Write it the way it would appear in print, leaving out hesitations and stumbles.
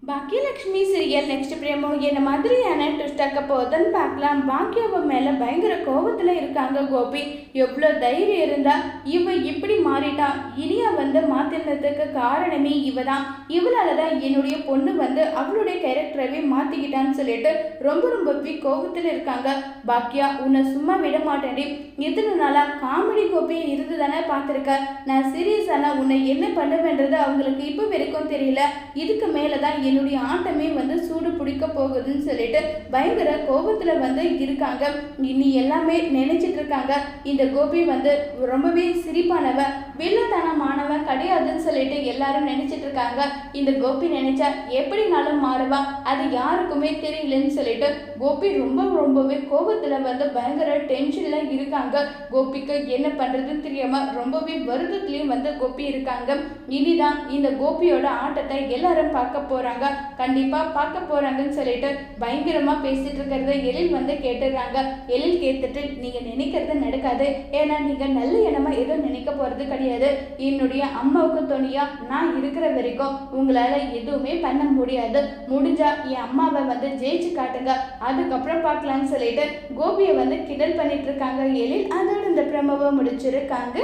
Baakiyalakshmi serial next பிரேமோ என்ன மாதிரியான twist ஆக்க போகுதுன்னு பார்க்கலாம். பாக்கியாவை மேல பயங்கர கோபத்துல இருக்காங்க கோபி. எவ்வளோ தைரியம் இருந்தா இவ இப்படி மாறிட்டா, இனியா மாத்தினதுக்கு காரணமே இவ தான். இவளால தான் என்னுடைய பொண்ணு அவளுடைய கேரக்டரவே மாத்திக்கிட்டான்னு சொல்லிட்டு ரொம்பவே கோபத்துல இருக்காங்க. பாக்கியா, உன்னை சும்மா விட மாட்டேன்டி. இத்தனை நாளா காமெடி கோபி இருந்து தானே பார்த்துருக்க. நான் சீரியஸான உன்னை என்ன பண்ணுவேன்றது அவங்களுக்கு இப்போ வரைக்கும் தெரியல. இதுக்கு மேலதான் என்னுடைய ஆட்டமே சூடு பிடிக்க போகுதுன்னு சொல்லிட்டு பயங்கர கோபத்துல இருக்காங்க. இனி எல்லாமே நினைச்சிட்டு இருக்காங்க. இந்த கோபி ரொம்பவே சிரிப்பானவ, வில்லத்தனமானவன் கிடையாதுன்னு சொல்லிட்டு எல்லாரும் நினைச்சிட்டு இருக்காங்க. இந்த கோபி நினைச்சா எப்படினாலும் மாறுவா, அது யாருக்குமே தெரியலன்னு சொல்லிட்டு கோபி ரொம்பவே கோபத்துல பயங்கர டென்ஷன்ல இருக்காங்க. கோபிக்கு என்ன பண்றதுன்னு தெரியாம ரொம்பவே வருத்தத்திலயும் கோபி இருக்காங்க. இனிதான் இந்த கோபியோட ஆட்டத்தை எல்லாரும் பார்க்க போறாங்க. கண்டிப்பா பார்க்க போறாங்கன்னு சொல்லிட்டு பயங்கரமா பேசிட்டு இருக்கிறத எழில் கேட்டுறாங்க. எழில் கேட்டுட்டு, நீங்க நினைக்கிறது நடக்காது. ஏன்னா நீங்க நல்ல எண்ணமா எதுவும் நினைக்க போறது கிடையாது. என்னுடைய அம்மாவுக்கு துணையா நான் இருக்கிற வரைக்கும் உங்களால எதுவுமே பண்ண முடியாது. முடிஞ்சா என் அம்மாவை ஜெயிச்சு காட்டுங்க, அதுக்கப்புறம் பார்க்கலாம்னு சொல்லிட்டு கோபியை கிண்டல் பண்ணிட்டு இருக்காங்க எழில். அதோட இந்த பிரமவை முடிச்சிருக்காங்க.